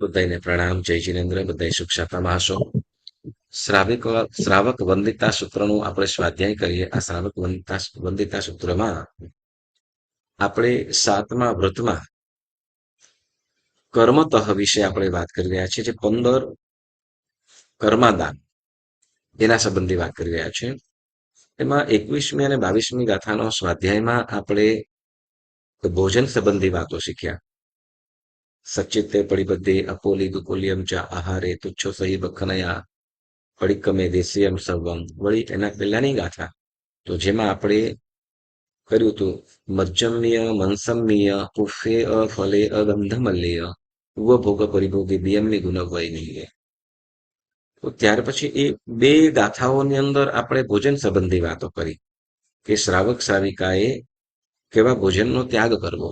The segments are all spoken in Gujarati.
બધાને પ્રણામ. જય જિનેન્દ્ર. બધા સુખ શાંતિમાં હશો. શ્રાવક વંદિતા સૂત્રનું આપણે સ્વાધ્યાય કરીએ. આ શ્રાવક વંદિતા સૂત્રમાં આપણે 7મા વ્રતમાં કર્મતઃ વિશે આપણે વાત કરી રહ્યા છીએ. જે 15 કર્માદાન એના સંબંધી વાત કરી રહ્યા છીએ. એમાં 21મી અને 22મી ગાથાનો સ્વાધ્યાયમાં આપણે ભોજન સંબંધી વાતો શીખ્યા. સચિતે પડિબદ્ધે અપોલી દુપોલિયમ ચ આહારે તુચ્છો સહી બખનયા પડિક્કમે દેશીયમ સર્વમ. વળી એના પહેલાની ગાથા તો જેમાં આપણે કર્યું હતું મજ્જમ્ય મનસમ્ય પુફે ફલે અગંધમલ્ય ભોગ પરિભોગી દિયમની ગુણવૈનીય. તો ત્યાર પછી એ બે ગાથાઓની અંદર આપણે ભોજન સંબંધી વાતો કરી કે શ્રાવક શ્રાવિકાએ કેવા ભોજનનો ત્યાગ કરવો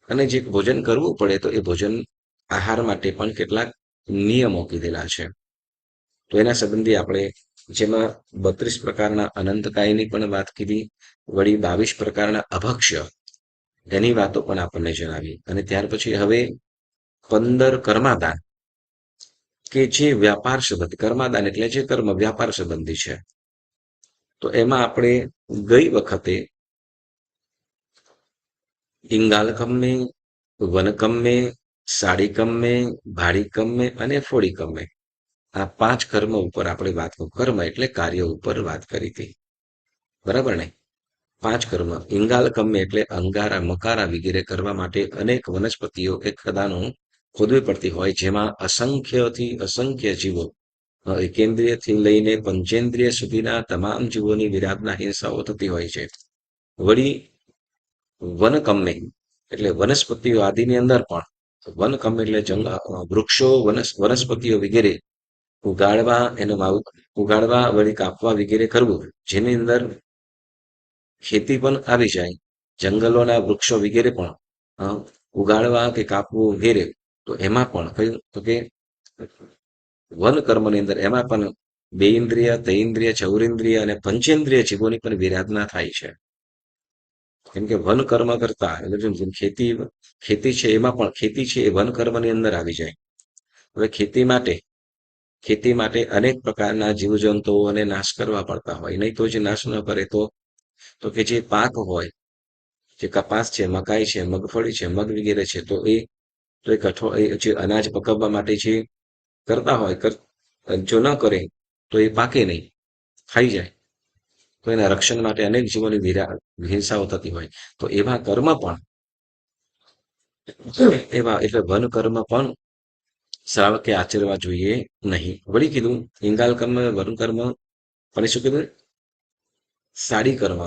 અને જે ભોજન કરવું પડે તો એ ભોજન આહાર માટે પણ કેટલાક નિયમો કીધેલા છે. તો એના સંબંધી આપણે જેમાં 32 પ્રકારના અનંતકાયની પણ વાત કીધી, વળી 22 પ્રકારના અભક્ષ્ય એની વાતો પણ આપણને જણાવી. અને ત્યાર પછી હવે 15 કર્માદાન કે જે વ્યાપાર સંબંધી, કર્માદાન એટલે જે કર્મ વ્યાપાર સંબંધી છે. તો એમાં આપણે ગઈ વખતે ઇંગાલકમ્મે, વનકમ્મે, સાડીકમ્મે, ભાડીકમ્મે અને ફોડીકમ્મે આ 5 કર્મ ઉપર આપણે વાત, કર્મ એટલે કાર્ય ઉપર વાત કરી હતી. બરાબર ને? 5 કર્મ. ઇંગાલકમ્મે એટલે અંગારા મકારા વગેરે કરવા માટે અનેક વનસ્પતિઓ કે ખદાનો ખોદવી પડતી હોય, જેમાં અસંખ્યથી અસંખ્ય જીવો એકેન્દ્રિયથી લઈને પંચેન્દ્રિય સુધીના તમામ જીવોની વિરાટના હિંસાઓ થતી હોય છે. વળી વનકમ્મે એટલે વનસ્પતિઓ આદિની અંદર પણ વનકમ્મે એટલે વૃક્ષો વનસ્પતિઓ વગેરે ઉગાડવા વળી કાપવા વગેરે કરવું, જેની અંદર ખેતી પણ આવી જાય, જંગલોના વૃક્ષો વગેરે પણ ઉગાડવા કે કાપવું વગેરે. તો એમાં પણ કયું તો કે વન કર્મની અંદર એમાં પણ 2 ઇન્દ્રિય, 3 ઇન્દ્રિય, 4 ઇન્દ્રિય અને પંચેન્દ્રિય જીવોની પણ વિરાધના થાય છે. કેમ કે વન કર્મ કરતા એટલે ખેતી છે એમાં પણ ખેતી છે એ વન કર્મની અંદર આવી જાય. હવે ખેતી માટે અનેક પ્રકારના જીવજંતુઓને નાશ કરવા પડતા હોય, નહીં તો જે નાશ ન કરે તો કે જે પાક હોય, જે કપાસ છે, મકાઈ છે, મગફળી છે, મગ વગેરે છે, તો એ જે અનાજ પકવવા માટે જે કરતા હોય, જો ન કરે તો એ પાકે નહીં, ખાઈ જાય. તો એના રક્ષણ માટે અનેક જીવોની હિંસાઓ થતી હોય. તો એવા કર્મ પણ એટલે વન કર્મ પણ શ્રાવકે આચરવા જોઈએ નહીં. વળી કીધું ઇંગાલ કર્મ, વન કર્મ અને શું કીધું સાડી કર્મ.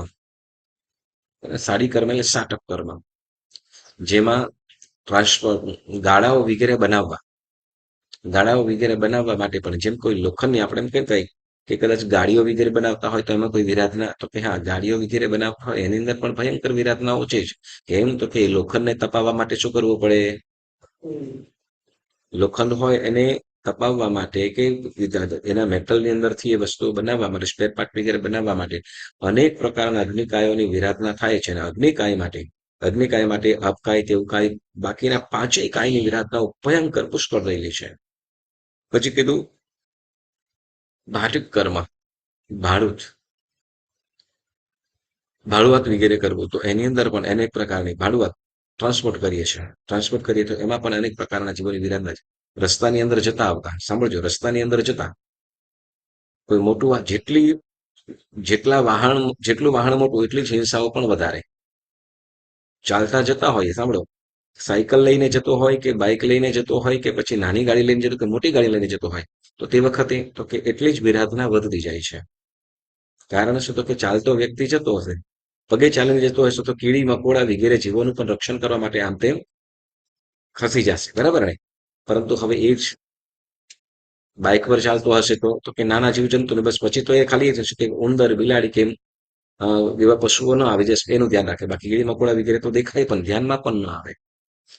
સાડી કર્મ એટલે સાટક કર્મ, જેમાં ગાળાઓ વગેરે બનાવવા માટે પણ જેમ કોઈ લોખંડની આપણે એમ કહેતા કે કદાચ ગાડીઓ વગેરે બનાવતા હોય તો એમાં કોઈ વિરાધના, તો કે હા, ગાડીઓ વગેરે બનાવતા હોય એની અંદર પણ ભયંકર વિરાધનાઓ છે જ. કેમ તો કે લોખંડને તપાવવા માટે શું કરવું પડે? લોખંડ હોય એને તપાવવા માટે કે એના મેટલની અંદરથી એ વસ્તુઓ બનાવવા માટે, સ્પેર પાર્ટ વગેરે બનાવવા માટે અનેક પ્રકારના અગ્નિકાયોની વિરાધના થાય છે. અને અગ્નિકાય માટે અપકાય, તેવકાય, બાકીના 5 કાયની વિરાધનાઓ ભયંકર પુષ્કળ રહેલી છે. પછી કીધું ભાટક કર્મ, ભાડુઆત વગેરે કરવું. તો એની અંદર પણ અનેક પ્રકારની ભાડુઆત ટ્રાન્સપોર્ટ કરીએ તો એમાં પણ અનેક પ્રકારના જીવોની વિરાધના છે. રસ્તાની અંદર જતા આવતા, સાંભળજો, રસ્તાની અંદર જતા કોઈ મોટું જેટલું વાહન મોટું એટલી જ હિંસાઓ પણ વધારે. ચાલતા જતા હોય, સાંભળો, સાયકલ લઈને જતો હોય કે બાઇક લઈને જતો હોય કે પછી નાની ગાડી લઈને જતો કે મોટી ગાડી લઈને જતો હોય, તો તે વખતે તો કે એટલી જ વિરાધના વધતી જાય છે. કારણ શું? તો કે ચાલતો વ્યક્તિ જતો હશે, પગે ચાલીને જતો હશે, તો કીડી મકોડા વગેરે જીવોનું પણ રક્ષણ કરવા માટે આમ તેમ ખસી જશે, બરાબર ને? પરંતુ હવે એ જ બાઇક પર ચાલતો હશે તો કે નાના જીવજંતુ ને બસ પછી તો એ ખાલી થશે કે ઉંદર, બિલાડી કેમ એવા પશુઓ ન આવી જશે એનું ધ્યાન રાખે. બાકી કીડી મકોડા વગેરે તો દેખાય પણ ધ્યાનમાં પણ ન આવે.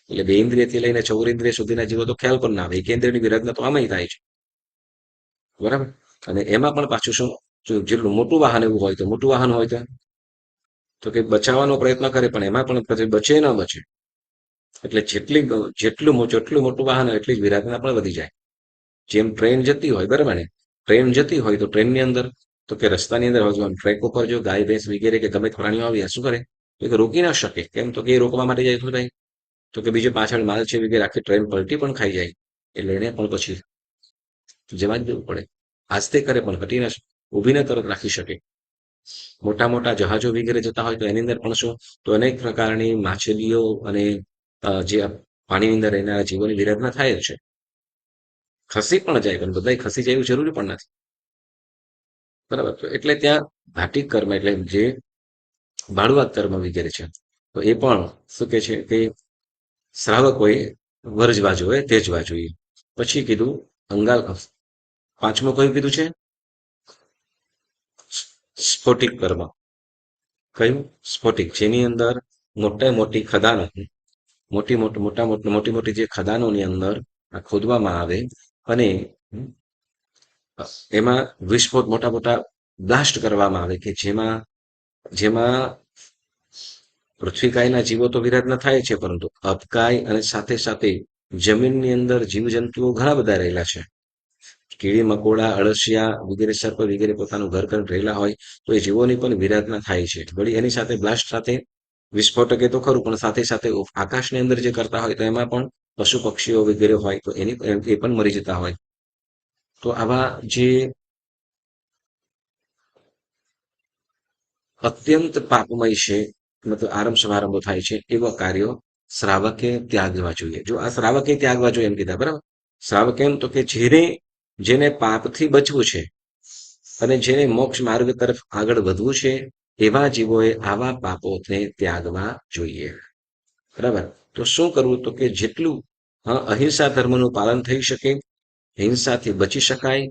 એટલે 2 ઇન્દ્રિયથી લઈને 4 ઇન્દ્રિય સુધીના જીવો તો ખ્યાલ પણ ના આવે. એકેન્દ્રિયની વિરાધના તો આમાંય થાય છે, બરાબર? અને એમાં પણ પાછું શું, જેટલું મોટું વાહન એવું હોય તો કે બચાવવાનો પ્રયત્ન કરે, પણ એમાં પણ પછી બચે ન બચે એટલે જેટલું મોટું વાહન હોય એટલી જ વિરાટના પણ વધી જાય. જેમ ટ્રેન જતી હોય, બરાબર ને, ટ્રેન જતી હોય તો ટ્રેનની અંદર તો કે રસ્તાની અંદર હવે ટ્રેક ઉપર જો ગાય ભેંસ વગેરે કે ગમે તે પ્રાણીઓ આવ્યા શું કરે, તો કે રોકી ના શકે. કેમ તો કે એ રોકવા માટે જાય શું થાય, તો કે બીજે પાછળ માલ છે વગેરે આખી ટ્રેન પલટી પણ ખાઈ જાય. એટલે એને પણ પછી જવા જ દેવું પડે. આસ્તે કરે પણ હટી ના ઊભી ના તરત રાખી શકે. મોટા મોટા જહાજો વગેરે જતા હોય તો એની અંદર પણ શું, તો અનેક પ્રકારની માછલીઓ અને જે પાણીની અંદર રહેનારા જીવોની વિરાધના થાય જ છે. ખસી પણ જાય, પણ બધા ખસી જાય એવું જરૂરી પણ નથી. બરાબર. તો એટલે ત્યાં ઘાટિક કર્મ એટલે જે બાળુઆત કર્મ વગેરે છે, તો એ પણ શું કે છે કે શ્રાવકોએ વર્જવા જોઈએ, તેજવા જોઈએ. પછી કીધું અંગાલ, પાંચમું કયું કીધું છે, સ્ફોટિક કર્મ. કયું? સ્ફોટિક, જેની અંદર મોટા મોટી ખદાનો, મોટી મોટી જે ખદાનોની અંદર ખોદવામાં આવે અને એમાં વિસ્ફોટ મોટા મોટા બ્લાસ્ટ કરવામાં આવે કે જેમાં જેમાં પૃથ્વીકાયના જીવો તો વિરાધના થાય છે, પરંતુ અબકાય અને સાથે સાથે જમીનની અંદર જીવજંતુઓ ઘણા બધા રહેલા છે. કીડી મકોડા અળસિયા વગેરે સર્પ વગેરે પોતાનું ઘર કરીને રહેલા હોય તો એ જીવોની પણ વિરાધના થાય છે. વળી એની સાથે બ્લાસ્ટ સાથે વિસ્ફોટકે તો ખરું, પણ સાથે સાથે આકાશની અંદર જે કરતા હોય તો એમાં પણ પશુ પક્ષીઓ વગેરે હોય તો એની એ પણ મરી જતા હોય. તો આવા જે અત્યંત પાપમય છે, મતલબ આરંભ સમારંભો થાય છે, એવા કાર્યો શ્રાવકે ત્યાગવા જોઈએ. જો આ શ્રાવકે ત્યાગવા જોઈએ એમ કીધા, બરાબર. શ્રાવક એમ તો કે જેને પાપથી બચવું છે અને જેને મોક્ષ માર્ગ તરફ આગળ વધવું છે એવા જીવોએ આવા પાપોને ત્યાગવા જોઈએ. બરાબર. તો શું કરવું, તો કે જેટલું અહિંસા ધર્મનું પાલન થઈ શકે, હિંસાથી બચી શકાય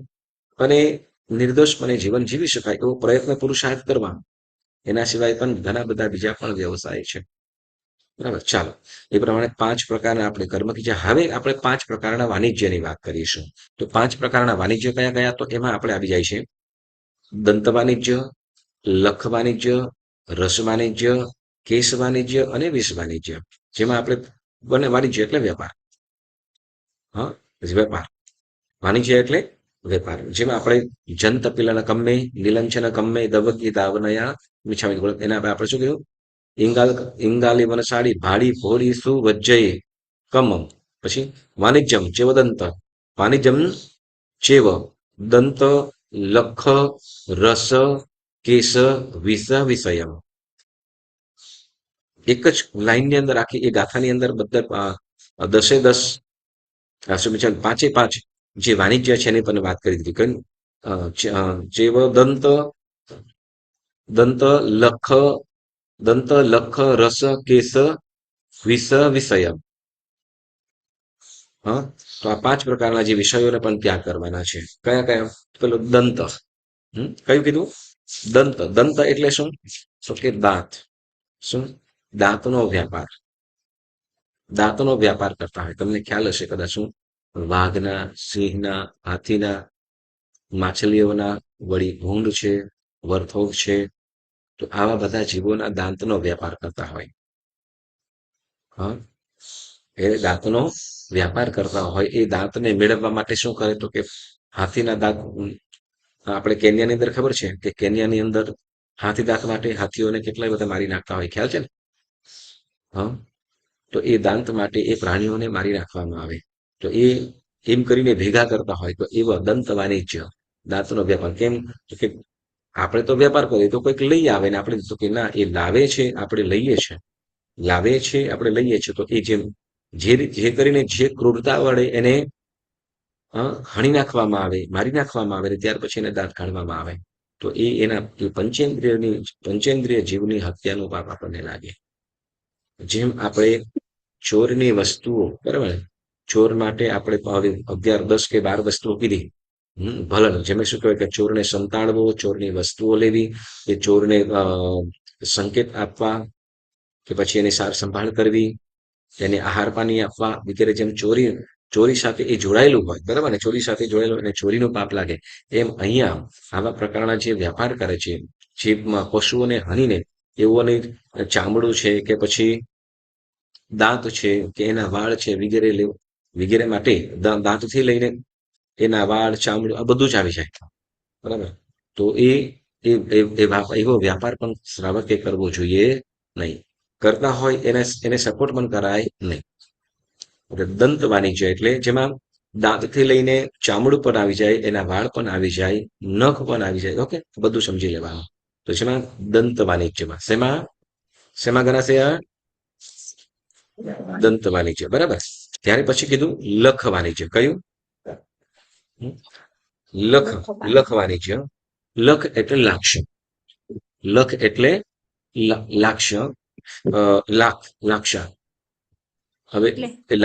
અને નિર્દોષપણે જીવન જીવી શકાય એવો પ્રયત્ન પુરુષાર્થ કરવા. એના સિવાય પણ ઘણા બધા બીજા પણ વ્યવસાય છે. બરાબર. ચાલો, એ પ્રમાણે 5 પ્રકારના આપણે કર્મ કીધા. હવે આપણે 5 પ્રકારના વાણિજ્યની વાત કરીશું. તો 5 પ્રકારના વાણિજ્ય કયા કયા, તો એમાં આપણે આવી જાય છે દંત વાણિજ્ય, લખ વાણિજ્ય, રસ વાણિજ્ય, કેશ વાણિજ્ય અને વિષ વાણિજ્ય. જેમાં આપણે બંને વાણિજ્ય એટલે વેપાર, હા, વેપાર. વાણિજ્ય એટલે વેપાર. જેમાં આપણે જંત પિલન કમ્મે, નિલંચન કમ્મે, દવકી દાવનયા મિછામી, એના આપણે શું કહ્યું, ઇંગાલી વનસાડી ભાડી ભોળી સુ વજ્જયે કમમ. પછી વાણિજ્યમ ચેવદંત, વાણિજ્યમ ચેવ દંત, લખ, રસ, કેશ, વિષ, વિષયમ. એક જ લાઈનની અંદર આખી એ ગાથાની અંદર બધા 10 પાંચે પાંચ જે વાણિજ્ય છે એની પણ વાત કરી દીધી. ચેવ દંત, દંત લખ, દંત લખ, રસ, કેશ, વિષ, વિષય. હા, તો આ 5 પ્રકારના જે વિષયોને પણ ત્યાગ કરવાના છે. કયા કયા? પેલો દંત. કયું કીધું? દંત. દંત એટલે શું, તો કે દાંત. શું? દાંતનો વ્યાપાર. દાંતનો વ્યાપાર કરતા હોય. તમને ખ્યાલ હશે કદાચ, શું વાઘના, સિંહના, હાથીના, માછલીઓના, વળી ભૂંડ છે, વરથોગ છે, તો આવા બધા જીવોના દાંતનો વ્યાપાર કરતા હોય. હા, એ દાંતનો વ્યાપાર કરતા હોય. એ દાંતને મેળવવા માટે શું કરે, તો કે હાથીના દાંત, આપણે કેન્યાની અંદર ખબર છે કે કેન્યાની અંદર હાથી દાંત માટે હાથીઓને કેટલા બધા મારી નાખતા હોય, ખ્યાલ છે ને? હા, તો એ દાંત માટે એ પ્રાણીઓને મારી નાખવામાં આવે. તો એ એમ કરીને ભેગા કરતા હોય. તો એવો દંત વાણિજ્ય, દાંતનો વેપાર. કેમ, તો કે આપણે તો વેપાર કરીએ તો કોઈક લઈ આવે ને આપણે તો કે ના, એ લાવે છે આપણે લઈએ છે, લાવે છે આપણે લઈએ છીએ. તો એ જે કરીને જે ક્રૂરતા વડે એને હણી નાખવામાં આવે, મારી નાખવામાં આવે, ત્યાર પછી એને દાંત કાઢવામાં આવે, તો એ એના પંચેન્દ્રિય જીવની હત્યાનું પાપ આપણને લાગે. જેમ આપણે ચોરની વસ્તુઓ, બરાબર, ચોર માટે આપણે 11, 10 કે 12 વસ્તુઓ કીધી. ભલન, જેમ શું કહેવાય કે ચોરને સંતાડવો, ચોરની વસ્તુઓ લેવી, એ ચોરને સંકેત આપવા, કે પછી એની સાર સંભાળ કરવી, એને આહાર પાણી આપવા વગેરે. જેમ ચોરી સાથે એ જોડાયેલું હોય, બરાબર ને, ચોરી સાથે જોડાયેલું અને ચોરીનું પાપ લાગે, એમ અહીંયા આવા પ્રકારના જે વ્યાપાર કરે છે, જીભમાં પશુઓને હણીને એઓને ચામડું છે કે પછી દાંત છે કે એના વાળ છે વગેરે માટે દાંતથી લઈને એના વાળ ચામડું આ બધું જ આવી જાય. બરાબર. તો એવો વ્યાપાર પણ શ્રાવકે કરવો જોઈએ નહીં. કરતા હોય એને સપોર્ટ પણ કરાય નહીં. એટલે દંત વાણિજ્ય એટલે જેમાં દાંતથી લઈને ચામડું પણ આવી જાય, એના વાળ પણ આવી જાય, નખ પણ આવી જાય. ઓકે, બધું સમજી લેવાનું. તો જેમાં દંત વાણિજ્યમાં શેમાં ગણાશે આ? દંત વાણિજ્ય. બરાબર. ત્યાર પછી કીધું લખ વાણિજ્ય. કયું? લખ લખ વાણિજ્ય. લખ એટલે લાક્ષ. લખ એટલે લાક્ષ. લાક્ષા. હવે એટલે એ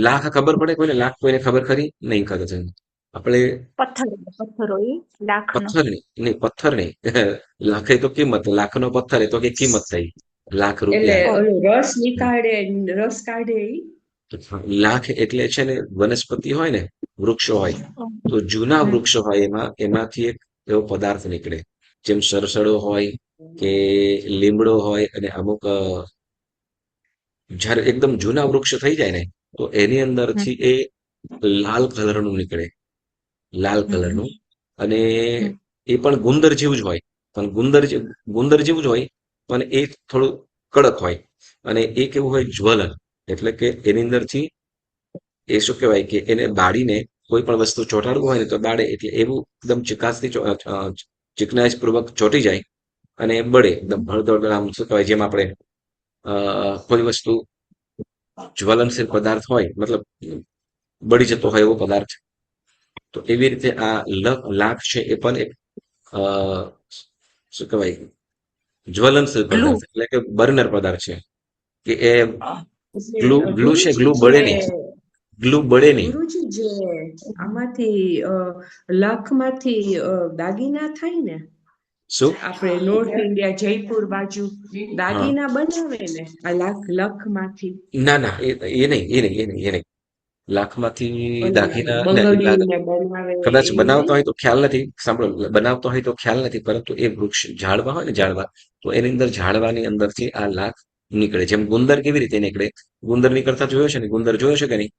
લાખ ખબર પડે કોઈને? લાખ કોઈને ખબર ખરી? નહીં ખબર છે. આપણે પથ્થરો એ લાખનો પથ્થર નહીં લાખ એ તો કિંમત, લાખનો પથ્થર એ તો કે કિંમત થઈ લાખ એટલે રૂપિયા. ઓલું રસ નીકાળે, રસ કાઢે ઈ? લાખ એટલે છે ને વનસ્પતિ હોય ને, વૃક્ષો હોય, તો જૂના વૃક્ષો હોય એમાંથી એક એવો પદાર્થ નીકળે, જેમ સરસડો હોય કે લીમડો હોય, અને અમુક જયારે એકદમ જૂના વૃક્ષ થઈ જાય ને, તો એની અંદરથી એ લાલ કલરનું નીકળે, લાલ કલરનું. અને એ પણ ગુંદર જેવું જ હોય, પણ ગુંદર જેવું જ હોય, પણ એ થોડું કડક હોય. અને એ કેવું હોય? જ્વલન. એટલે કે એની અંદરથી એ શું કહેવાય કે એને બાળીને કોઈ પણ વસ્તુ ચોંટાડવું હોય ને તો બાળે, એટલે એવું એકદમ ચિકાસથી ચિકનાઈશ પૂર્વક ચોંટી જાય અને બળે એકદમ હળદળ. આમ શું કહેવાય, જેમ આપણે કોઈ વસ્તુ જ્વલનશીલ પદાર્થ હોય, મતલબ બળી જતો હોય એવો પદાર્થ. તો એવી રીતે આ લાખ છે એ પણ એક શું કહેવાય, જ્વલનશીલ પદાર્થ, એટલે કે બર્નર પદાર્થ છે. કે એ ગ્લુ છે, ગ્લુ બળે નહીં. ગ્લુ બળે નહીં. ગુરુજી, જે આમાંથી લખમાંથી દાગીના થાય ને, શું? આપણે નોર્થ ઇન્ડિયા જયપુર બાજુ દાગીના બનાવે ને આ લખમાંથી. ના, એ નહીં. લાખમાંથી દાગીના બંગડીને બનાવે કદાચ એવું બનાવતો નહીં? હોય તો ખ્યાલ નથી. સાંભળો, બનાવતો હોય તો ખ્યાલ નથી, પરંતુ એ વૃક્ષ ઝાડવા હોય ને, ઝાડવા, તો એની અંદર ઝાડવાની અંદરથી આ લાખ નીકળે. જેમ ગુંદર કેવી રીતે નીકળે? ગુંદર નીકળતા જોયો છે ને? ગુંદર જોયો છે કે નહીં?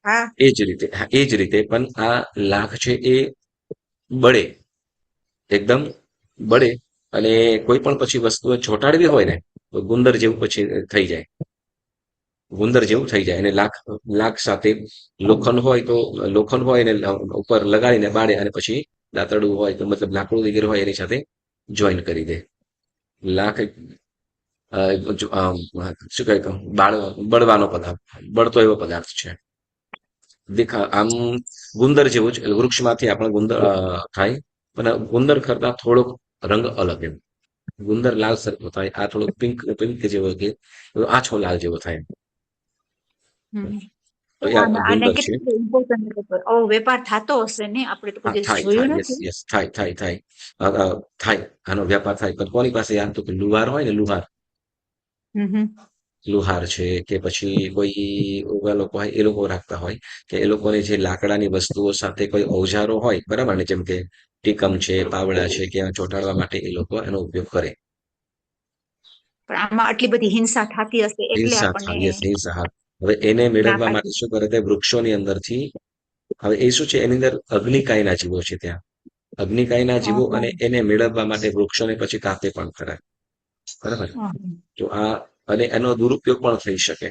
હા એ જ રીતે પણ આ લાખ છે એ બળે, એકદમ બળે. અને કોઈ પણ પછી વસ્તુ ચોંટાડવી હોય ને તો ગુંદર જેવું પછી થઈ જાય, ગુંદર જેવું થઈ જાય. અને લાખ સાથે લોખંડ હોય એને ઉપર લગાડીને બાળે, અને પછી દાતરડું હોય તો મતલબ લાકડું વગેરે હોય એની સાથે જોઈન કરી દે. લાખ શું કહે, બળવાનો પદાર્થ, બળતો એવો પદાર્થ છે. આમ ગુંદર જેવું જ વૃક્ષમાંથી આપણે ગુંદર થાય, પણ ગુંદર કરતા થોડોક રંગ અલગ. એમ ગુંદર લાલ સરખો થાય, આ થોડોક પિંક જેવો કે આછો લાલ જેવો થાય. તો આ આને ગુંદર છે. કેટલું ઇમ્પોર્ટન્ટ આવો વેપાર થતો હશે ને? આપણે તો કોઈ દિવસ જોયું નથી. યસ, થાય. આનો વ્યાપાર થાય, પણ કોની પાસે? આમ તો લુહાર હોય ને, લુહાર છે કે પછી કોઈ એવા લોકો હોય, એ લોકો રાખતા હોય કે એ લોકોને જે લાકડાની વસ્તુઓ સાથે કોઈ ઓજારો હોય, બરાબર ને, જેમ કે ટીકમ છે, પાવડા છે, કે ચોંટાડવા માટે એ લોકો એનો ઉપયોગ કરે. પણ આમાં આટલી બધી હિંસા થતી હશે એટલે આપણને હિંસા. હવે એને મેળવવા માટે શું કરે? તે વૃક્ષોની અંદરથી, હવે એ શું છે, એની અંદર અગ્નિકાયના જીવો છે ત્યાં, અગ્નિકાયના જીવો, અને એને મેળવવા માટે વૃક્ષોને પછી કાપે પણ ખરા. બરાબર. તો અને એનો દુરુપયોગ પણ થઈ શકે.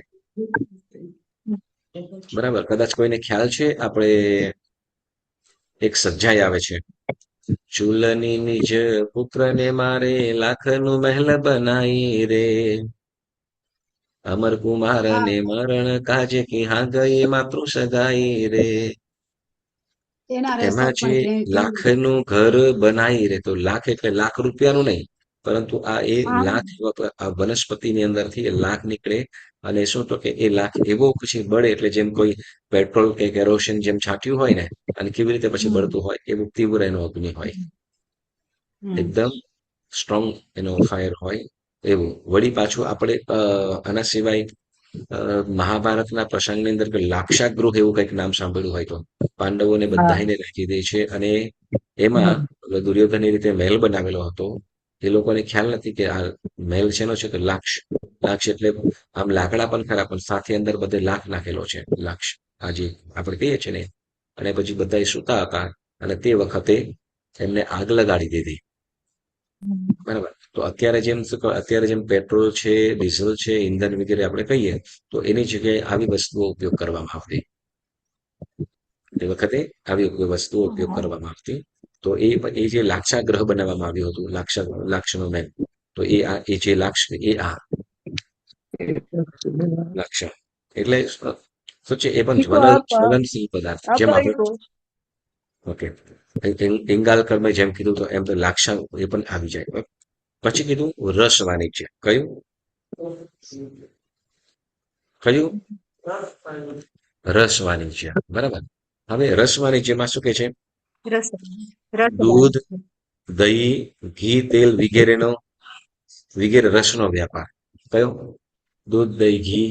બરાબર. કદાચ કોઈને ખ્યાલ છે, આપણે એક સજ્જાઈ આવે છે, ચૂલની નિજ પુત્રને મારે લાખનું મહેલ બનાઈ રે, અમર કુમાર ને મરણ કાજે કી હા ગઈ માતૃ સગાઈ રે. એમાં જે લાખનું ઘર બનાવી રે, તો લાખ એટલે લાખ રૂપિયાનું નહીં, પરંતુ એ લાખ આ વનસ્પતિની અંદરથી એ લાખ નીકળે. અને શું તો કે એ લાખ એવો પછી બળે, એટલે જેમ કોઈ પેટ્રોલ કે કેરોસીન જેમ છાંટ્યું હોય ને, અને કેવી રીતે પછી બળતું હોય, એવું તીવ્ર એનો અગ્નિ હોય, એકદમ સ્ટ્રોંગ એનો ફાયર હોય એવું. વળી પાછું આપણે આના સિવાય મહાભારતના પ્રસંગની અંદર લાક્ષાગૃહ એવું કંઈક નામ સાંભળ્યું હોય તો, પાંડવોને બધાને રાખી દે છે, અને એમાં દુર્યોધનની રીતે મહેલ બનાવેલો હતો. એ લોકોને ખ્યાલ નથી કે આ મેલ શેનો છે, કે લાક્ષ. લાક્ષ એટલે આમ લાકડા પણ ખરા, પણ સાથે અંદર બધે લાખ નાખેલો છે, લાક્ષ. આ જે આપણે કહીએ છીએ ને. અને પછી બધા સૂતા હતા અને તે વખતે એમને આગ લગાડી દીધી. બરાબર. તો અત્યારે જેમ પેટ્રોલ છે, ડીઝલ છે, ઇંધણ વગેરે આપણે કહીએ, તો એની જગ્યાએ આવી વસ્તુઓ ઉપયોગ કરવામાં આવતી. તે વખતે આવી વસ્તુઓ ઉપયોગ કરવામાં આવતી. તો એ જે લાક્ષાગ્રહ બનાવવામાં આવ્યું હતું, લાક્ષનો મેલ, તો એ જે લાક્ષ એ આ લાક્ષ એટલે શું છે, એ પણ જ્વલનશીલ પદાર્થ, જેમ આપણે ઓકે ઇંગાલ કર્મે જેમ કીધું, તો એમ તો લાક્ષા એ પણ આવી જાય. પછી કીધું રસ વાણિજ્ય. કયું રસ વાણિજ્ય. બરાબર. હવે રસ વાણિજ્યમાં શું કે છે, રસ રસ દૂધ, દહીં, ઘી, તેલ વગેરે રસનો વ્યાપાર. કયો? દૂધ, દહીં, ઘી,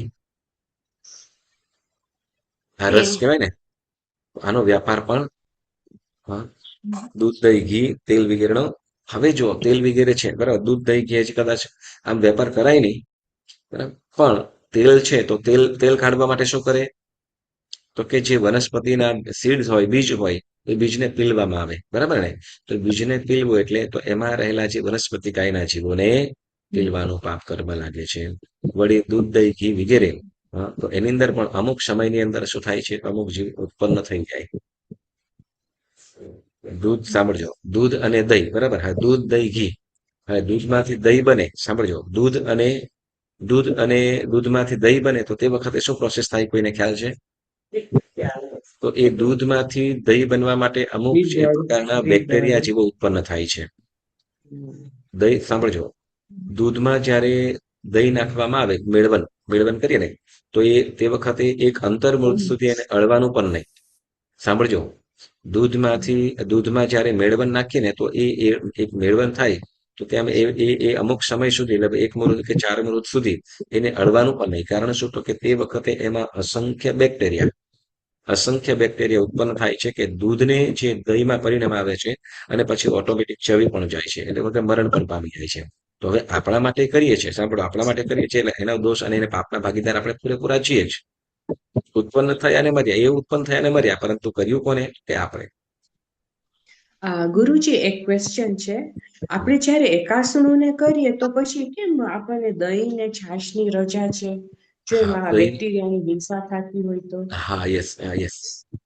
આ રસ કહેવાય ને, આનો વ્યાપાર પણ દૂધ, દહીં, ઘી, તેલ વગેરેનો. હવે જો તેલ વગેરે છે, બરાબર, દૂધ, દહીં, ઘી હજી કદાચ આમ વેપાર કરાય નહીં, બરાબર, પણ તેલ છે, તો તેલ કાઢવા માટે શું કરે, તો કે જે વનસ્પતિના સીડ્સ હોય, બીજ હોય, એ બીજને પીલવામાં આવે. બરાબર ને. તો બીજને પીલવું એટલે તો એમાં રહેલા જે વનસ્પતિ કાયના જીવોને પીલવાનું પાપ કર્મ લાગે છે. વળી દૂધ, દહીં, ઘી વગેરે, તો એની અંદર પણ અમુક સમયની અંદર શું થાય છે, અમુક જીવ ઉત્પન્ન થઈ જાય. દૂધ, સાંભળજો, દૂધ અને દહીં. બરાબર. હા, દૂધ, દહીં, ઘી. હવે દૂધમાંથી દહીં બને. સાંભળજો, દૂધમાંથી દહીં બને, તો તે વખતે શું પ્રોસેસ થાય, કોઈને ખ્યાલ છે? તો એ દૂધમાંથી દહીં બનવા માટે અમુક જે પ્રકારના બેક્ટેરિયા જીવો ઉત્પન્ન થાય છે. દહીં, સાંભળજો, દૂધમાં જ્યારે દહીં નાખવામાં આવે, મેળવન કરીએ ને, તો તે વખતે એક અંતર્મુહૂર્ત સુધી એને અળવાનું પણ નહીં. સાંભળજો, દૂધમાં જ્યારે મેળવન નાખીએ ને, તો એ એક મેળવન થાય, તો ત્યાં એ અમુક સમય સુધી, એટલે 1 મુહૂર્ત કે 4 મુહૂર્ત સુધી એને અળવાનું પણ નહીં. કારણ શું? તો કે તે વખતે એમાં અસંખ્ય બેક્ટેરિયા ઉત્પન્ન થાય છે, કે દૂધને જે દહીંમાં પરિણામ આવે છે, અને પછી ઓટોમેટિક ચવી પણ જાય છે, એટલે વખતે મરણ પણ પામી જાય છે. તો હવે આપણા માટે કરીએ છીએ, સાંભળો, આપણા માટે કરીએ છીએ, એટલે એનો દોષ અને એને પાપના ભાગીદાર આપણે પૂરેપૂરા છીએ જ. ઉત્પન્ન થયા અને મર્યા, એ ઉત્પન્ન થયા અને મર્યા, પરંતુ કર્યું કોને? તે આપણે. ગુરુજી, એક ક્વેશ્ચન છે. આપણે જયારે એકાસણું ને કરીએ, તો પછી કેમ આપણને દહીં ને છાશની રજા છે, જો એમાં બેક્ટેરિયાની હિંસા થતી હોય તો? હા, યસ.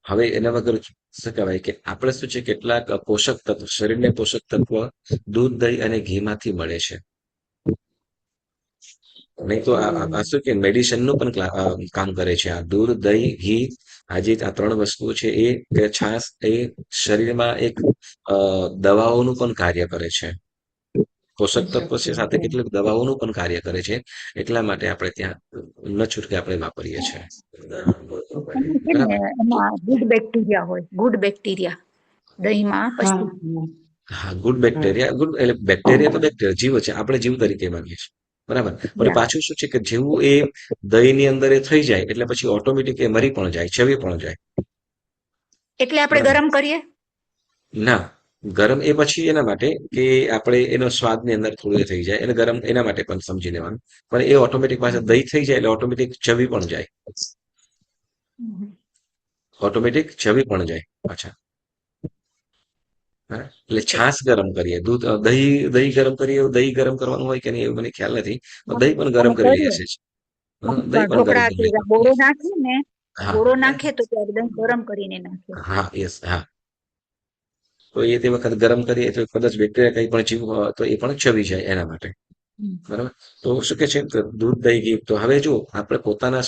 હવે એના વગર શું કહેવાય, કે આપણે શું છે, કેટલાક પોષક તત્વ, શરીરને પોષક તત્વ દૂધ, દહીં અને ઘીમાંથી મળે છે. નહીં તો આ શું કે મેડિસિનનું પણ કામ કરે છે. આ દૂધ, દહીં, ઘી, આજે આ 3 વસ્તુઓ છે, એ છાશ, એ શરીરમાં એક દવાઓનું પણ કાર્ય કરે છે. પોષક તત્વ છે, સાથે કેટલીક દવાઓનું પણ કાર્ય કરે છે. એટલા માટે આપણે ત્યાં ન છૂટકે આપણે વાપરીએ છીએ. એમાં ગુડ બેક્ટેરિયા હોય, ગુડ બેક્ટેરિયા દહીંમાં. પછી હા, ગુડ બેક્ટેરિયા, એટલે બેક્ટેરિયા તો બેક્ટેરિયા જીવ છે, આપણે જીવ તરીકે માનીએ છીએ. બરાબર. પણ પાછું શું છે, કે જેવું એ દહીંની અંદર એ થઈ જાય, એટલે પછી ઓટોમેટિક એ મરી પણ જાય, છવી પણ જાય. એટલે આપણે ગરમ કરીએ? ના, ગરમ એ પછી એના માટે કે આપણે એનો સ્વાદની અંદર થોડું એ થઈ જાય, એટલે ગરમ એના માટે પણ સમજી લેવાનું. પણ એ ઓટોમેટિક પાછા દહીં થઈ જાય, એટલે ઓટોમેટિક ચવી પણ જાય. ઓટોમેટિક ચવી પણ જાય પાછા. એટલે છાશ ગરમ કરીએ, દહીં ગરમ કરીએ, દહીં ગરમ કરવાનું હોય કે નહીં એવું મને ખ્યાલ નથી, દહીં પણ ગરમ કરી લઈએ છીએ. દહીં પણ ગરમ કરી લઈએ. ગોળો નાખે ને, હા, ગોળો નાખે તો ત્યારે દહીં ગરમ કરીને નાખે. હા, યસ, હા. તો એ તે વખત ગરમ કરીએ તો કદાચ બેક્ટેરિયા કંઈ પણ જીવ હોય તો એ પણ ચવી જાય એના માટે. બરાબર. તો શું કે છે, દૂધ, દહીં, ઘી. તો હવે જો આપણે પોતાના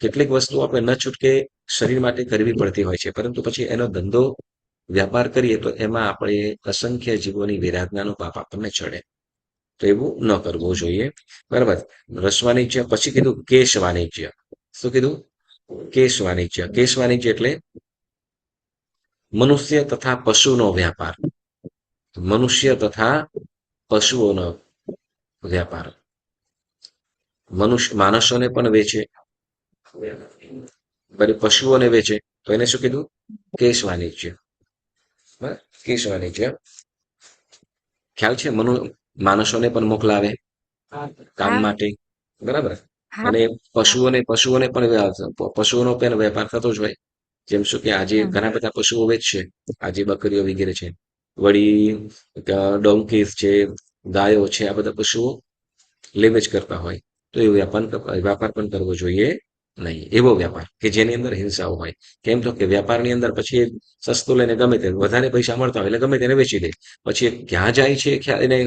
કેટલીક વસ્તુઓ આપણે ન છૂટકે શરીર માટે કરવી પડતી હોય છે, પરંતુ પછી એનો ધંધો, વ્યાપાર કરીએ, તો એમાં આપણે અસંખ્ય જીવોની વિરાધનાનું પાપ આપણને ચડે. તો એવું ન કરવું જોઈએ. બરાબર. રસ વાણિજ્ય. પછી કીધું કેશ વાણિજ્ય. શું કીધું? કેશ વાણિજ્ય. કેશ વાણિજ્ય એટલે મનુષ્ય તથા પશુનો વ્યાપાર. મનુષ્ય તથા પશુઓનો વ્યાપાર. માણસોને પણ વેચે, પશુઓને વેચે, તો એને શું કીધું? કેશ વાણિજ્ય. કેશ વાણિજ્ય. ખ્યાલ છે? માણસોને પણ મોકલાવે કામ હા માટે, બરાબર. હા અને હા પશુઓને પણ પશુઓનો પણ વેપાર થતો જ હોય. જેમ શું કે આજે હમ ઘણા બધા પશુઓ વેચશે, આજે બકરીઓ વગેરે છે, વળી ડોંકીસ છે, ગાયો છે, આ બધા પશુઓ લે વેચ કરતા હોય. તો એ વ્યાપાર પણ કરવો જોઈએ નહીં, એવો વ્યાપાર કે જેની અંદર હિંસાઓ હોય. કેમ તો કે વ્યાપારની અંદર પછી એ સસ્તું લઈને ગમે તે વધારે પૈસા મળતા હોય એટલે ગમે તેને વેચી દે. પછી એ ક્યાં જાય છે એને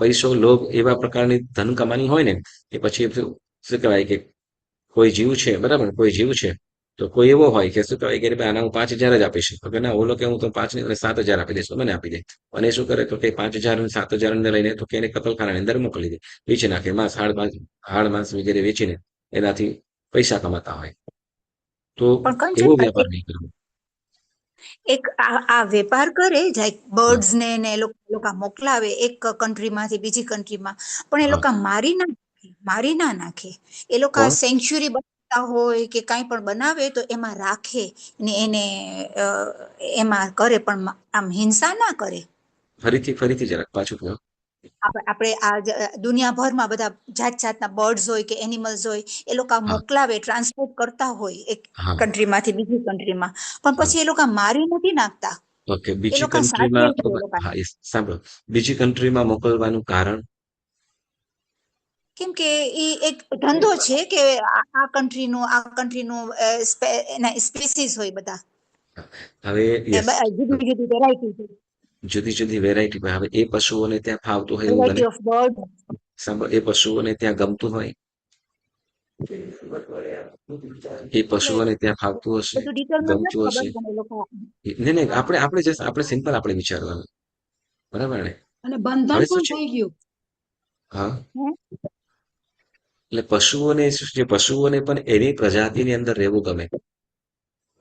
પૈસો, લોભ એવા પ્રકારની ધન કમાની હોય ને કે પછી શું કહેવાય કે કોઈ જીવ છે, બરાબર, કોઈ જીવ છે તો કોઈ એવો હોય કે શું કહેવાય કે ભાઈ આના હું 5,000 જ આપીશ, તો કે ના, ઓલો કે હું તો 5 નહીં, 7,000 આપી દઈશ, તો મને આપી દે. અને શું કરે તો કે 5,000 અને 7,000 ને લઈને તો કે એને કતલખાનાની અંદર મોકલી દે, વેચી નાખે, હાડ માંસ વગેરે વેચીને એનાથી પૈસા કમાતા હોય. તો પણ એવો કંચનભાઈ વ્યાપાર નહીં કરવો. એક આ વેપાર કરે જાય હા, બર્ડ્સ ને એ લોકો મોકલાવે એક કન્ટ્રીમાંથી બીજી કન્ટ્રીમાં, પણ એ હા. લોકો મારી ના નાખે. એ લોકો કોણ? સેન્ચ્યુરી બનાવતા હોય કે કાંઈ પણ બનાવે તો એમાં રાખે ને એને અ, એમાં કરે, પણ આમ હિંસા ના કરે. ફરીથી જરાક પાછું કહો. આપણે દુનિયાભરમાં બધા જાત જાતના બર્ડ્સ હોય કે એનિમલ્સ હોય, એ લોકો હા, મોકલાવે, ટ્રાન્સપોર્ટ કરતા હોય એક હા, કન્ટ્રીમાંથી બીજી કન્ટ્રીમાં, પણ હા. પછી એ લોકો મારી નથી નાખતા. ઓકે, એ બીજી લોકો સાચવે કન્ટ્રીમાં, છે એ લોકોને. હા, સાંભળો, બીજી કન્ટ્રીમાં મોકલવાનું કારણ. કેમ કે એ એક ધંધો છે કે આ કન્ટ્રીનું એના સ્પેસીસ હોય બધા, હવે યસ, જુદી જુદી વેરાયટી છે, જુદી જુદી વેરાયટી. હવે એ પશુઓને ત્યાં ફાવતું હોય એવું બને. Variety of bird. સાંભળો, એ પશુઓને ત્યાં ગમતું હોય, એ એટલે પશુઓને ત્યાં ફાવતું હશે, બધું ડિટેલમાં નથી ગમતું ખબર, હશે. પણ એ લોકો નહીં નહીં, આપણે સિમ્પલ આપણે વિચારવાનું, બરાબર ને. અને હવે બંધન શું પણ છે, થઈ ગયું. હા, હે? એટલે પશુઓને શું છે, પશુઓને પણ એની પ્રજાતિની અંદર રહેવું ગમે.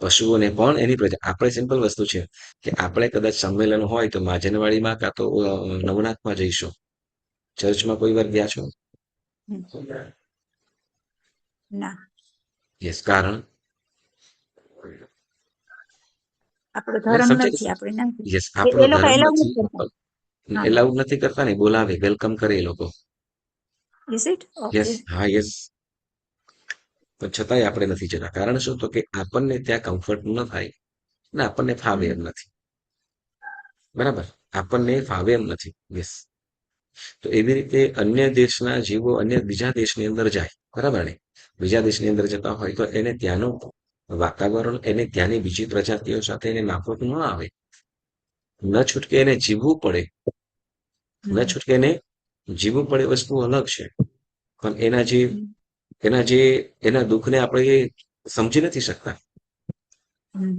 પશુઓને પણ એની પ્રજા, આપણે સિમ્પલ વસ્તુ છે કે આપણે કદાચ સંમેલન હોય તો માજનવાડીમાં કાં તો નવનાથમાં જઈશું. ચર્ચમાં કોઈ વાર ગયા છો? હમ, ના, યસ, કારણ આપણો ને ધર્મ સમજાય નથી, છે. આપણે નથી. યસ, એ આપણો લોકો ધર્મ એલાવ નથી, નથી કરતા. હા, એલાઉડ નથી કરતા ને, બોલાવે, વેલકમ કરે એ લોકો. Is it yes, okay. હા, યસ. પણ છતાંય આપણે નથી જતા. કારણ શું? તો કે આપણને ત્યાં કમ્ફર્ટ ન થાય ને આપણને ફાવે એમ નથી, બરાબર. આપણને ફાવે એમ નથી. યસ. તો એવી રીતે અન્ય દેશના જીવો અન્ય બીજા દેશની અંદર જાય, બરાબર ને. બીજા દેશની અંદર જતા હોય તો એને ત્યાંનું વાતાવરણ, એને ત્યાંની બીજી પ્રજાતિઓ સાથે એને માફક ન આવે. ન છૂટકે એને જીવવું પડે, ન હમ, છૂટકે એને જીવવું પડે, વસ્તુ અલગ છે. પણ હમ, એના દુઃખને આપણે સમજી નથી શકતા. હમ,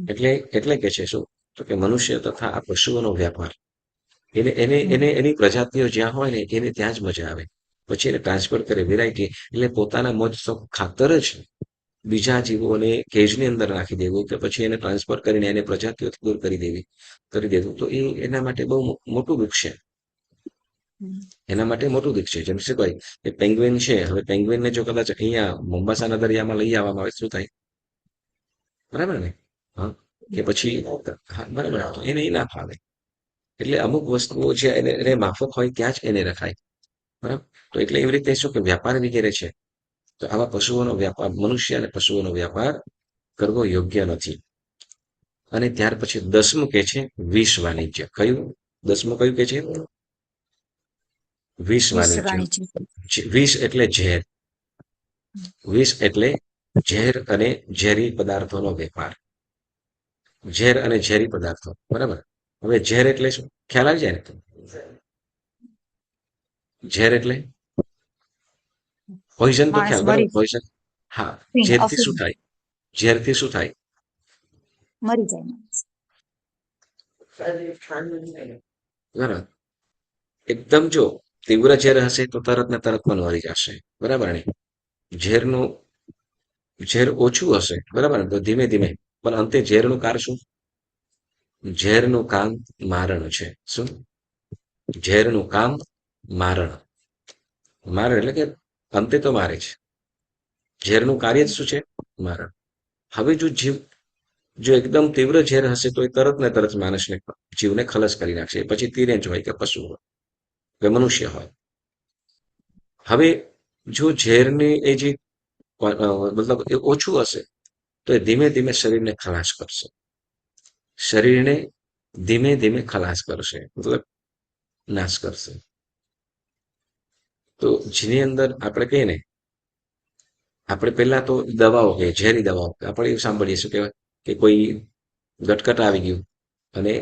એટલે કે છે શું? તો કે મનુષ્ય તથા આ પશુઓનો વ્યાપાર, હમ, એની પ્રજાતિઓ જ્યાં હોય ને એને ત્યાં જ મજા આવે. પછી એને ટ્રાન્સફર કરે, વેરાયટી, એટલે પોતાના મોજ શોખ ખાતર જ બીજા જીવોને કેજની અંદર નાખી દેવું કે પછી એને ટ્રાન્સફર કરીને એને પ્રજાતિઓથી દૂર કરી દેવું, તો એ એના માટે બહુ મોટું દુઃખ છે. હમ. એના માટે મોટું દુઃખ છે. જેમ શું ભાઈ, એ પેંગ્વિન છે, હવે પેંગ્વિનને જો કદાચ અહીંયા મોમ્બાસાના દરિયામાં લઈ આવવામાં આવે, શું થાય? બરાબર ને. હા, કે પછી હા, બરાબર, તો એને એ ના ફાવે. એટલે અમુક વસ્તુઓ છે એને માફક હોય ત્યાં જ એને રખાય, બરાબર. તો એટલે એવી રીતે શું કે વ્યાપાર વગેરે છે, તો આવા પશુઓનો વ્યાપાર, મનુષ્ય અને પશુઓનો વ્યાપાર કરવો યોગ્ય નથી. અને ત્યાર પછી 10મું કે છે વિષ વાણિજ્ય. કયું 10મું કયું કે છે? વિષ વાણિજ્ય. વિશ્વાની છે. વિષ એટલે ઝેર. વિષ એટલે ઝેર અને ઝેરી પદાર્થોનો વેપાર. ઝેર અને ઝેરી પદાર્થો, બરાબર. હવે ઝેર એટલે શું? ખ્યાલ આવી જાય ને? ઝેર એટલે પોઈઝન તો માણસ ખ્યાલ, બરાબર, મરી પોઈઝન. હા, જાય, ઝેરથી અફીણ શું થાય? ઝેરથી શું થાય? મરી જાય માણસ. બરાબર. એકદમ જો તીવ્ર ઝેર હશે તો તરત ને તરત પણ મરી જશે, બરાબર ને. ઝેરનું ઝેર ઓછું હશે, બરાબર ને, તો ધીમે ધીમે, પણ અંતે ઝેરનું કાર શું? ઝેરનું કામ મારણ છે. શું? ઝેરનું કામ મારણ. મારણ એટલે કે અંતે તો મારે છે. ઝેરનું કાર્ય જ શું છે? મારણ. હવે જો એકદમ તીવ્ર ઝેર હશે તો એ તરત ને તરત માણસને જીવને ખલસ કરી નાખશે. પછી તીરેજ હોય કે પશુ હોય, કે મનુષ્ય હોય. હવે જો ઝેરને એ જે મતલબ એ ઓછું હશે તો એ ધીમે ધીમે શરીરને ખલાસ કરશે. શરીરને ધીમે ધીમે ખલાસ કરશે, મતલબ નાશ કરશે. તો જેની અંદર આપણે કહીએ ને, આપણે પહેલા તો દવાઓ કે ઝેરી દવાઓ આપણે એવું સાંભળીએ શું કહેવાય કે કોઈ ગટકટ આવી ગયું અને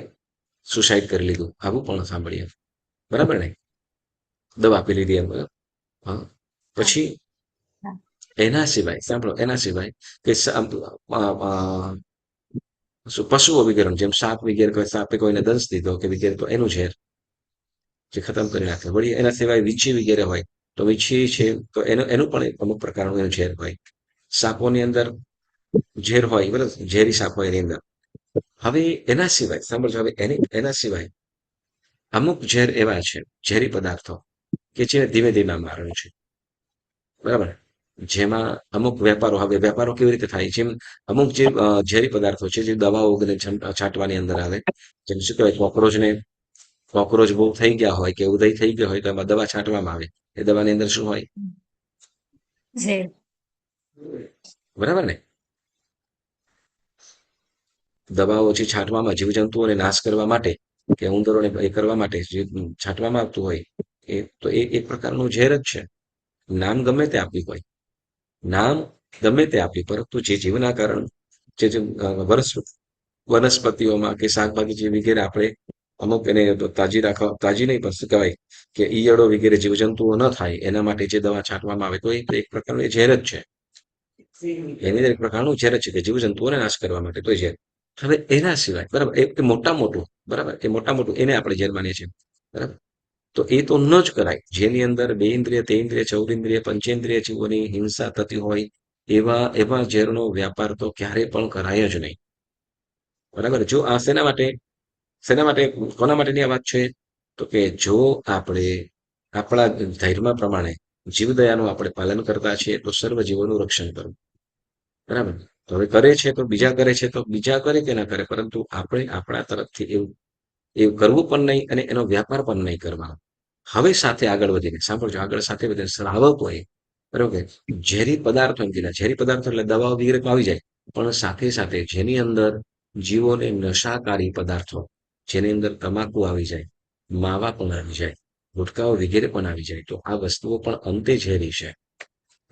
સુસાઇડ કરી લીધું, આવું પણ સાંભળીએ, બરાબર ને? દવા આપી લીધી એમ. હા. હા પછી હા એના સિવાય સાંભળો, એના સિવાય કે શું પશુઓ વગેરે, જેમ સાપ વગેરે, કોઈ સાપે કોઈને દંશ દીધો કે વગેરે, તો એનું ઝેર જે ખતમ કરી નાખે. વળી એના સિવાય વીછી વગેરે હોય તો વીછી છે તો એનું પણ એક અમુક પ્રકારનું એનું ઝેર હોય. સાપોની અંદર ઝેર હોય, બરાબર, ઝેરી સાપ હોય એની અંદર. હવે એના સિવાય સાંભળજો, હવે એના સિવાય અમુક ઝેર એવા છે, ઝેરી પદાર્થો કે જે ધીમે ધીમે મારણ છે, બરાબર. જેમાં અમુક વેપારો, હવે વેપારો કેવી રીતે થાય, જેમ અમુક જે ઝેરી પદાર્થો છે જે દવાઓ વગેરે છાંટવાની અંદર આવે, જેમ શું કહેવાય, કોકરોચ બહુ થઈ ગયા હોય કે ઉદય થઈ ગયો હોય તો એમાં દવા છાંટવામાં આવે. એ દવાની અંદર શું હોય? ઝેર. બરાબર ને? દવાઓ જે છાંટવામાં જીવજંતુઓને નાશ કરવા માટે કે ઉંદરોને એ કરવા માટે જે છાંટવામાં આવતું હોય એ તો એ એક પ્રકારનું ઝેર જ છે. નામ ગમે તે આપી હોય, નામ ગમે તે આપી, પરંતુ જે જીવના કારણ જે વનસ્પતિઓમાં કે શાકભાજી જે વગેરે આપણે અમુક એને તાજી રાખવા, તાજી નહીં પણ શું કહેવાય કે ઈયળો વગેરે જીવજંતુઓ ન થાય એના માટે જે દવા છાંટવામાં આવે તો એ એક પ્રકારનું ઝેર જ છે. એની અંદર એક પ્રકારનું ઝેર જ છે કે જીવજંતુઓને નાશ કરવા માટે તો ઝેર. હવે એના સિવાય, બરાબર, એ મોટા મોટું, બરાબર, એ મોટા મોટું એને આપણે ઝેર માનીએ છીએ, બરાબર. તો એ તો ન જ કરાય. જેની અંદર બે ઇન્દ્રિય, તે ઇન્દ્રિય, ચૌરિન્દ્રિય, પંચેન્દ્રિય જીવોની હિંસા થતી હોય એવા એવા ઝેરનો વ્યાપાર તો ક્યારેય પણ કરાય જ નહીં, બરાબર. જો આ શેના માટે કોના માટેની આ વાત છે? તો કે જો આપણે આપણા ધર્મ પ્રમાણે જીવદયાનું આપણે પાલન કરતા છીએ તો સર્વ જીવોનું રક્ષણ કરવું, બરાબર. તો હવે કરે છે તો બીજા કરે છે તો બીજા કરે કે ના કરે, પરંતુ આપણે આપણા તરફથી એવું કરવું પણ નહીં અને એનો વ્યાપાર પણ નહીં કરવાનો. હવે સાથે આગળ વધીને સાંભળજો, આગળ સાથે વધીને શ્રાવકોએ, બરાબર, ઝેરી પદાર્થો એમ કીધા. ઝેરી પદાર્થો એટલે દવાઓ વગેરે તો આવી જાય, પણ સાથે સાથે જેની અંદર જીવોને નશાકારી પદાર્થો, જેની અંદર તમાકુ આવી જાય, માવા પણ આવી જાય, ગુટકાઓ વગેરે પણ આવી જાય, તો આ વસ્તુઓ પણ અંતે ઝેરી છે,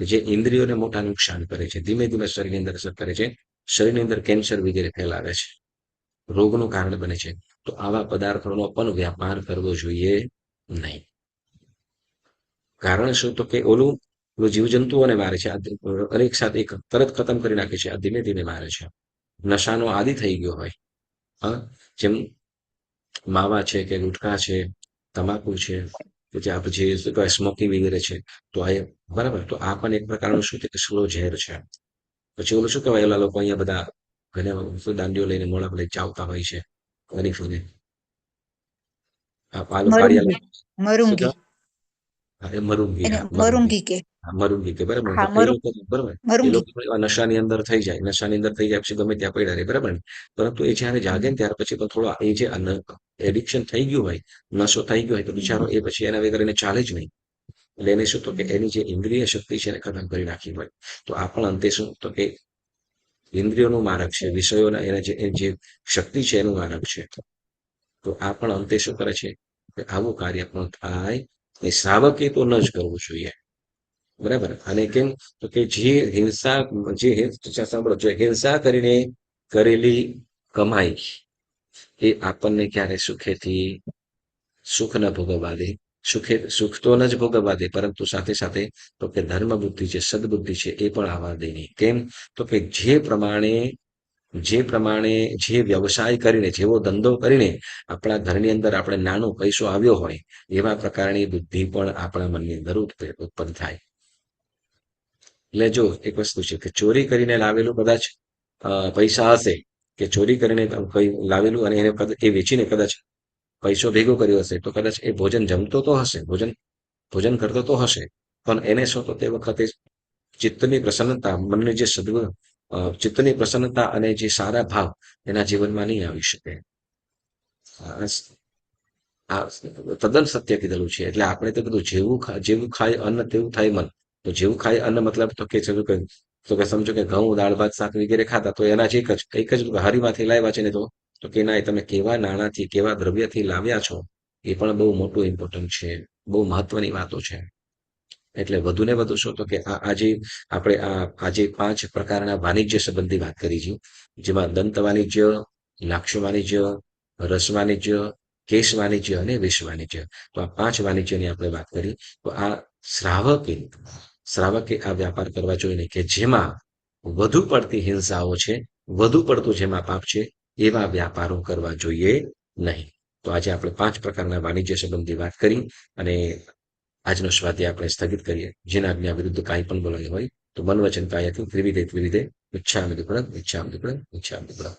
જે ઇન્દ્રિયોને મોટા નુકસાન કરે છે, ધીમે ધીમે શરીરની અંદર અસર કરે છે, શરીરની અંદર કેન્સર વગેરે ફેલાવે છે, રોગનું કારણ બને છે. તો આવા પદાર્થોનો પણ વ્યાપાર કરવો જોઈએ નહીં. કારણ શું? તો કે ઓલું જીવજંતુઓને મારે છે, અને એક સાથે એક તરત ખતમ કરી નાખે છે, આ ધીમે ધીમે મારે છે. નશાનો આદિ થઈ ગયો હોય, હા, જેમ માવા છે કે ગુટખા છે, તમાકુ છે, કે જે આપણે જે શું કહેવાય સ્મોકિંગ વગેરે છે, તો આ બરાબર, તો આ પણ એક પ્રકારનું શું છે કે સ્લો ઝેર છે. પછી ઓલું શું કહેવાય, ઓલા લોકો અહીંયા બધા ઘણા દાંડીઓ લઈને મોડા લઈ ચાવતા હોય છે ઘણી ફૂને, આ પાલું મરુંગી. કાઢિયા શું મરુંગી. કહેવાય? હા, એ મરુંગી, એને હા મરુંગી. મરુંગી કે. હા, મરુંગી કે, બરાબર. તો હા એ લોકો બરાબર, એ મરુંગી. લોકો એવા નશાની અંદર થઈ જાય, નશાની અંદર થઈ જાય પછી ગમે ત્યાં પડ્યા રહે, બરાબર ને? પરંતુ એ જ્યારે જાગે ને ત્યાર પછી તો થોડો એ જે એડિક્શન થઈ ગયું હોય, નશો થઈ ગયો હોય તો બિચારો એ પછી એના વગર એને ચાલે જ નહીં. એટલે એને શું, તો કે એની જે ઇન્દ્રિય શક્તિ છે એને ખતમ કરી નાખી હોય. તો આ પણ અંતે શું, તો કે ઇન્દ્રિયોનું મારક છે, વિષયોના એના જે શક્તિ છે એનું મારક છે. તો આ પણ અંતે શું કરે છે કે આવું કાર્ય પણ થાય એ શ્રાવકે તો ન જ કરવું જોઈએ, બરાબર. અને કેમ, તો કે જે હિંસા, સાંભળો, જે હિંસા કરીને કરેલી કમાઈ એ આપણને ક્યારે સુખેથી સુખ ન ભોગવવા દે. સુખ તો ન જ ભોગવવા દે, પરંતુ સાથે સાથે તો કે ધર્મ બુદ્ધિ છે, સદબુદ્ધિ છે, એ પણ આવવા દે નહીં. કેમ? તો કે જે પ્રમાણે જે વ્યવસાય કરીને, જેવો ધંધો કરીને આપણા ઘરની અંદર આપણે નાનો પૈસો આવ્યો હોય એવા પ્રકારની બુદ્ધિ પણ આપણા મનની અંદર ઉત્પન્ન થાય. એટલે જો એક વસ્તુ છે કે ચોરી કરીને લાવેલું કદાચ પૈસા હશે, કે ચોરી કરીને કઈ લાવેલું અને એને એ વેચીને કદાચ પૈસો ભેગો કર્યો હશે, તો કદાચ એ ભોજન જમતો તો હશે, ભોજન કરતો તો હશે, પણ એને શું, તો તે વખતે ચિત્તની પ્રસન્નતા, મનની જે ચિત્તની પ્રસન્નતા અને જે સારા ભાવ એના જીવનમાં નહીં આવી શકે. આ તદ્દન સત્ય કીધેલું છે. એટલે આપણે તો કીધું જેવું ખાય અન્ન તેવું થાય મન. તો જેવું ખાય અન્ન મતલબ તો કે ચલો કે તો કે સમજો કે ઘઉં દાળ ભાત શાક વગેરે ખાતા તો એના જ એક જ હારીમાંથી લાવ્યા છે ને તો કે ના એ તમે કેવા નાણાંથી કેવા દ્રવ્યથી લાવ્યા છો એ પણ બહુ મોટું ઇમ્પોર્ટન્ટ છે, બહુ મહત્વની વાતો છે. એટલે વધુ ને વધુ શું તો કે આજે આપણે આજે 5 પ્રકારના વાણિજ્ય સંબંધી વાત કરી છે, જેમાં દંત વાણિજ્ય, લાક્ષ વાણિજ્ય, રસ વાણિજ્ય, કેશ વાણિજ્ય અને વિષ વાણિજ્ય. તો આ 5 વાણિજ્યની આપણે વાત કરી. તો આ શ્રાવકે આ વ્યાપાર કરવા જોઈએ નહીં કે જેમાં વધુ પડતી હિંસાઓ છે, વધુ પડતું જેમાં પાપ છે, એવા વ્યાપારો કરવા જોઈએ નહીં. તો આજે આપણે 5 પ્રકારના વાણિજ્ય સંબંધી વાત કરી અને આજનો સ્વાધ્યાય આપણે સ્થગિત કરીએ. જેના આજ્ઞા વિરુદ્ધ કાંઈ પણ બોલાયું હોય તો મન વચન કાયાથી ત્રિવિધે ઈચ્છામિ દુક્કડમ ઈચ્છામિ દુક્કડમ ઈચ્છામિ દુક્કડમ.